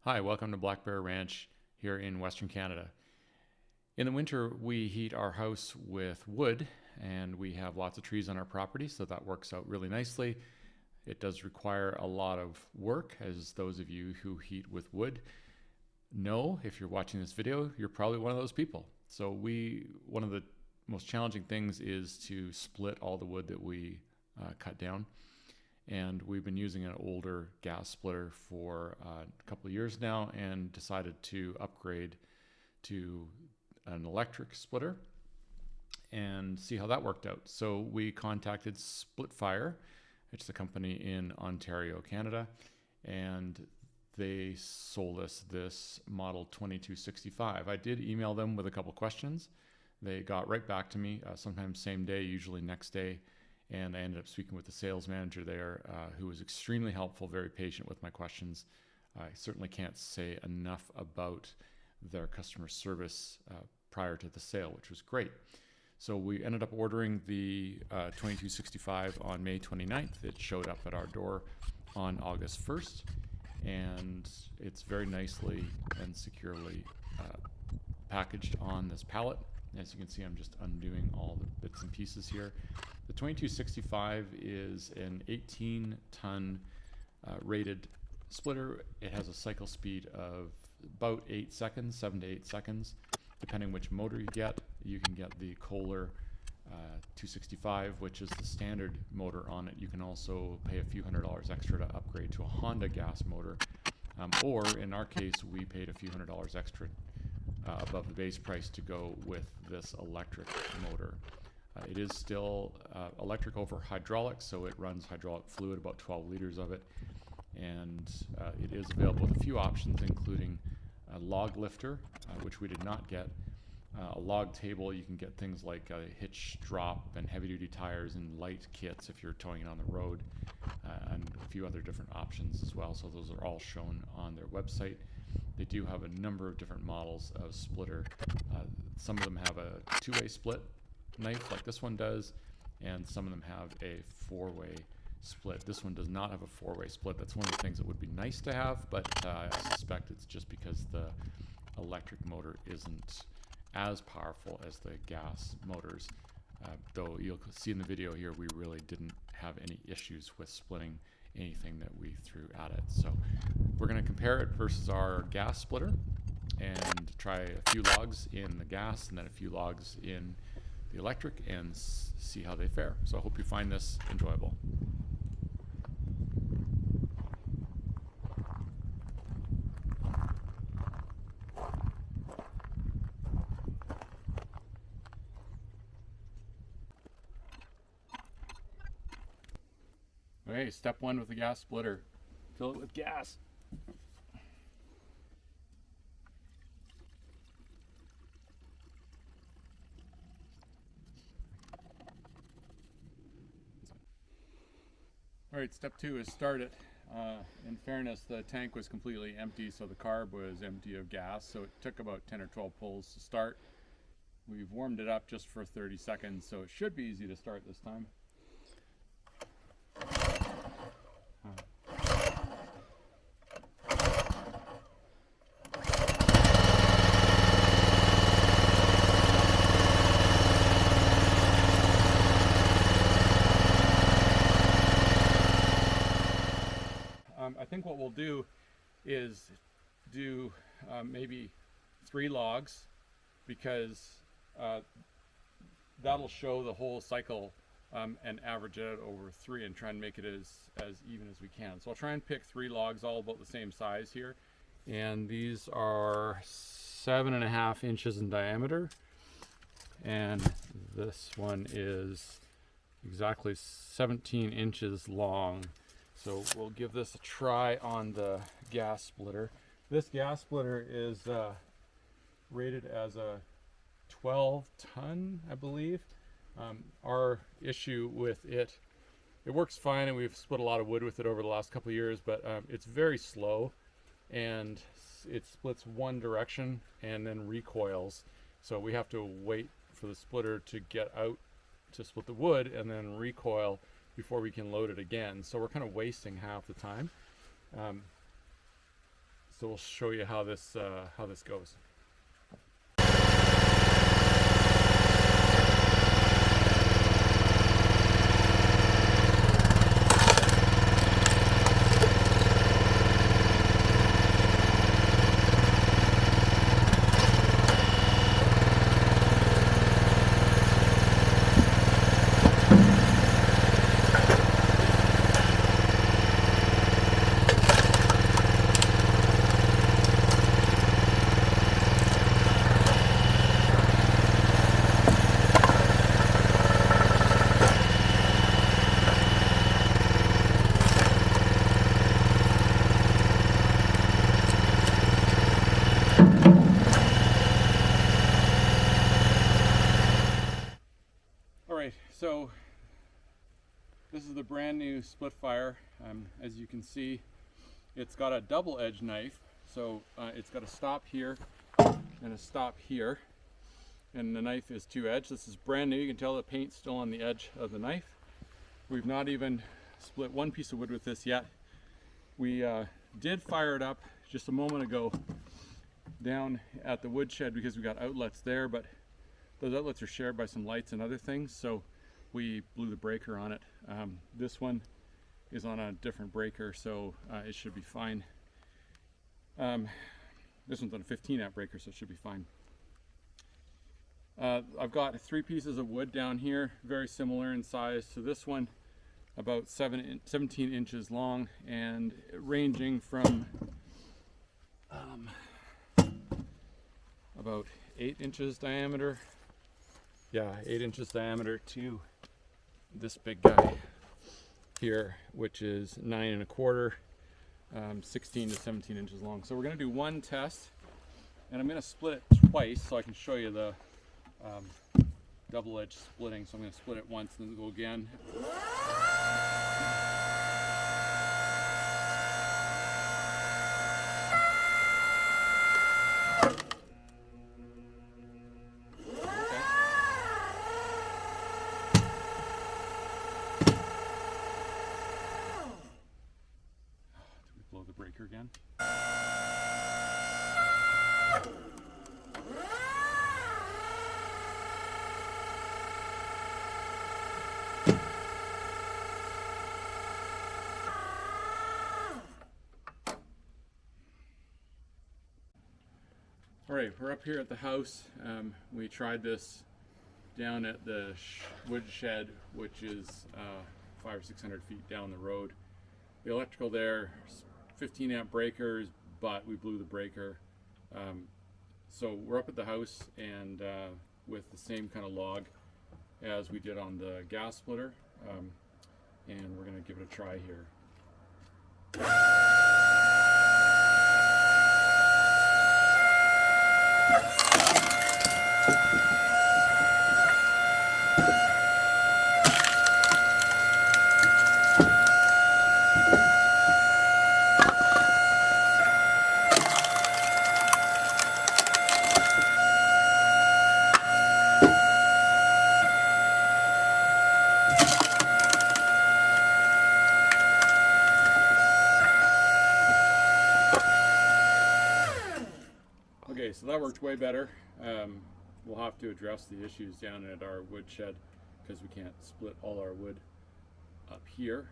Hi, welcome to Black Bear Ranch here in Western Canada. In the winter, we heat our house with wood, and we have lots of trees on our property, so that works out really nicely. It does require a lot of work, as those of you who heat with wood know. If you're watching this video, you're probably one of those people. So one of the most challenging things is to split all the wood that we cut down. And we've been using an older gas splitter for a couple of years now and decided to upgrade to an electric splitter and see how that worked out. So we contacted SplitFire. It's a company in Ontario, Canada, and they sold us this model 2265. I did email them with a couple questions. They got right back to me, sometimes same day, usually next day. And I ended up speaking with the sales manager there, who was extremely helpful, very patient with my questions. I certainly can't say enough about their customer service prior to the sale, which was great. So we ended up ordering the 2265 on May 29th. It showed up at our door on August 1st, and it's very nicely and securely packaged on this pallet. As you can see, I'm just undoing all the bits and pieces here. The 2265 is an 18-ton rated splitter. It has a cycle speed of about 8 seconds, 7 to 8 seconds, depending which motor you get. You can get the Kohler 265, which is the standard motor on it. You can also pay a few $100s extra to upgrade to a Honda gas motor, or in our case, we paid a few $100s extra above the base price to go with this electric motor. It is still electric over hydraulic, so it runs hydraulic fluid, about 12 liters of it, and it is available with a few options, including a log lifter, which we did not get, a log table. You can get things like a hitch drop and heavy-duty tires and light kits if you're towing it on the road, and a few other different options as well. So those are all shown on their website. They do have a number of different models of splitter. Some of them have a two-way split knife like this one does, and some of them have a four-way split. This one does not have a four-way split. That's one of the things that would be nice to have, but I suspect it's just because the electric motor isn't as powerful as the gas motors. Though you'll see in the video here, we really didn't have any issues with splitting anything that we threw at it. So we're going to compare it versus our gas splitter and try a few logs in the gas and then a few logs in the electric and see how they fare. So I hope you find this enjoyable. Okay, step one with the gas splitter. Fill it with gas. All right, step two is start it. In fairness, the tank was completely empty, so the carb was empty of gas, so it took about 10 or 12 pulls to start. We've warmed it up just for 30 seconds, so it should be easy to start this time. I think what we'll do is do maybe 3 logs, because that'll show the whole cycle and average it out over 3 and try and make it as even as we can. So I'll try and pick 3 logs all about the same size here. And these are 7.5 inches in diameter. And this one is exactly 17 inches long. So we'll give this a try on the gas splitter. This gas splitter is rated as a 12-ton, I believe. Our issue with it works fine, and we've split a lot of wood with it over the last couple of years, but it's very slow, and it splits one direction and then recoils. So we have to wait for the splitter to get out to split the wood and then recoil before we can load it again. So we're kind of wasting half the time. So we'll show you how this goes. Alright, so this is the brand new SplitFire. As you can see, it's got a double edge knife, so it's got a stop here and a stop here, and the knife is two-edged. This is brand new. You can tell the paint's still on the edge of the knife. We've not even split one piece of wood with this yet. We did fire it up just a moment ago down at the woodshed because we got outlets there, but those outlets are shared by some lights and other things, so we blew the breaker on it. This one is on a different breaker, so it should be fine. This one's on a 15 amp breaker, so it should be fine. I've got 3 pieces of wood down here, very similar in size to this one, about 17 inches long, and ranging from about 8 inches diameter. Yeah, 8 inches diameter to this big guy here, which is 9 1/4, 16 to 17 inches long. So we're going to do one test, and I'm going to split it twice so I can show you the double edge splitting. So I'm going to split it once and then go again. Blow the breaker again. All right, we're up here at the house. We tried this down at the woodshed, which is 500 or 600 feet down the road. The electrical there, 15 amp breakers, but we blew the breaker. So we're up at the house and with the same kind of log as we did on the gas splitter, and we're going to give it a try here. Okay, so that worked way better. We'll have to address the issues down at our woodshed because we can't split all our wood up here,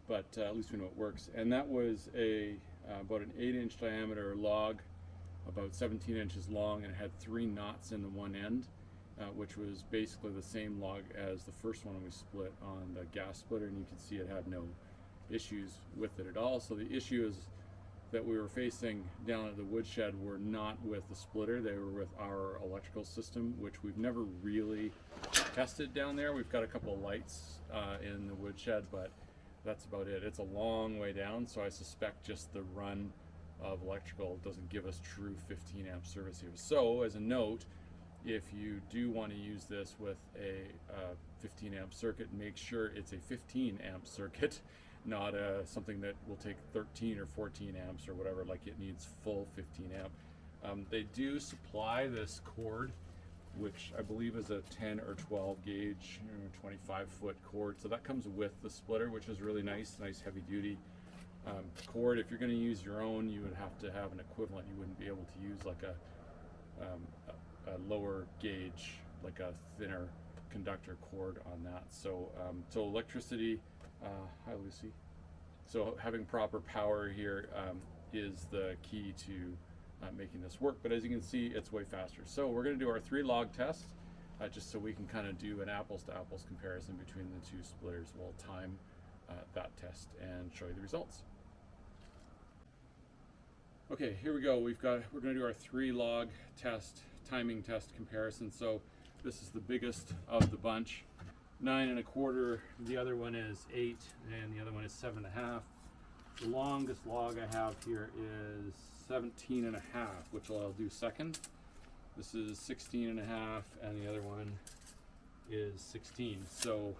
but at least we know it works. And that was about an 8-inch diameter log, about 17 inches long, and it had 3 knots in the one end, which was basically the same log as the first one we split on the gas splitter, and you can see it had no issues with it at all. So the issues that we were facing down at the woodshed were not with the splitter, they were with our electrical system, which we've never really tested down there. We've got a couple of lights in the woodshed, but that's about it. It's a long way down, so I suspect just the run of electrical doesn't give us true 15 amp service here. So as a note, if you do want to use this with a 15 amp circuit, make sure it's a 15 amp circuit, not something that will take 13 or 14 amps or whatever, like it needs full 15 amp. They do supply this cord, which I believe is a 10 or 12 gauge, 25 foot cord. So that comes with the splitter, which is really nice heavy duty. Cord, if you're going to use your own, you would have to have an equivalent. You wouldn't be able to use like a lower gauge, like a thinner conductor cord on that. So so electricity, hi Lucy. So having proper power here is the key to making this work. But as you can see, it's way faster. So we're going to do our 3 log test, just so we can kind of do an apples to apples comparison between the 2 splitters. We'll time that test and show you the results. Okay, here we go. We're going to do our 3 log test, timing test comparison. So this is the biggest of the bunch, 9 1/4. The other one is 8, and the other one is 7 1/2. The longest log I have here is 17 1/2, which I'll do second. This is 16 1/2, and the other one is 16. So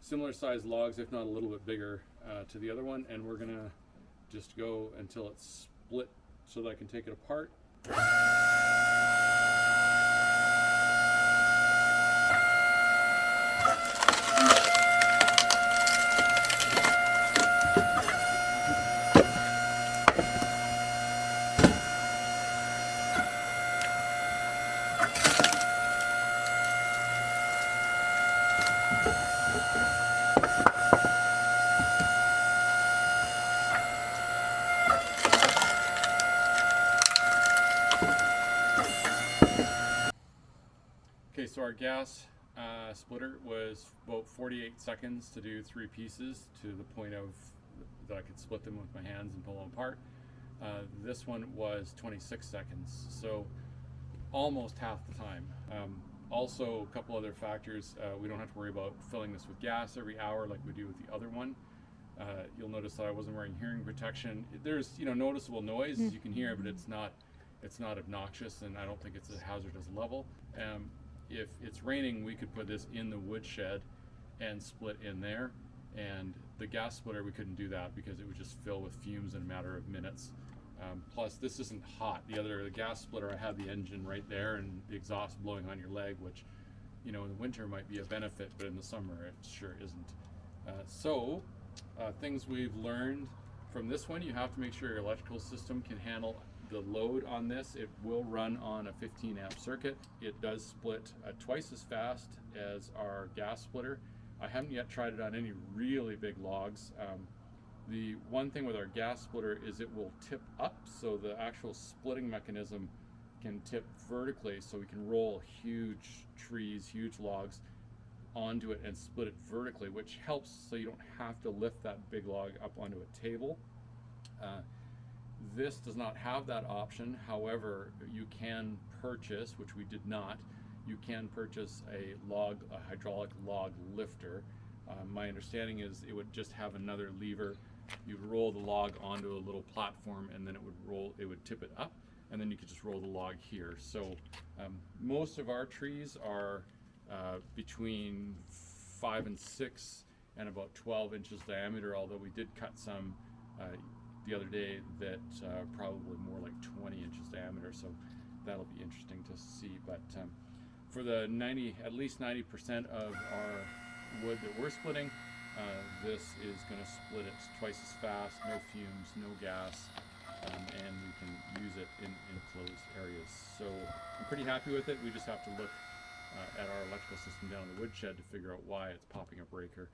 similar size logs, if not a little bit bigger, to the other one, and we're gonna just go until it's split so that I can take it apart. Okay, so our gas splitter was about 48 seconds to do 3 pieces, to the point of that I could split them with my hands and pull them apart. This one was 26 seconds, so almost half the time. Also, a couple other factors. We don't have to worry about filling this with gas every hour like we do with the other one. You'll notice that I wasn't wearing hearing protection. There's noticeable noise, you can hear, but it's not obnoxious, and I don't think it's a hazardous level. If it's raining, we could put this in the woodshed and split in there, and the gas splitter, we couldn't do that because it would just fill with fumes in a matter of minutes. Plus, this isn't hot. The gas splitter, I had the engine right there and the exhaust blowing on your leg, which in the winter might be a benefit, but in the summer it sure isn't. Things we've learned from this one: you have to make sure your electrical system can handle the load on this. It will run on a 15 amp circuit. It does split twice as fast as our gas splitter. I haven't yet tried it on any really big logs. The one thing with our gas splitter is it will tip up, so the actual splitting mechanism can tip vertically, so we can roll huge trees, huge logs onto it and split it vertically, which helps so you don't have to lift that big log up onto a table. This does not have that option. However, you can purchase, which we did not, you can purchase a hydraulic log lifter. My understanding is it would just have another lever. You'd roll the log onto a little platform, and then it would tip it up, and then you could just roll the log here. So most of our trees are between 5 and 6 and about 12 inches diameter, although we did cut some the other day that probably more like 20 inches diameter, so that'll be interesting to see. But for the at least 90% of our wood that we're splitting, this is going to split it twice as fast, no fumes, no gas, and we can use it in enclosed areas. So I'm pretty happy with it. We just have to look at our electrical system down in the woodshed to figure out why it's popping a breaker.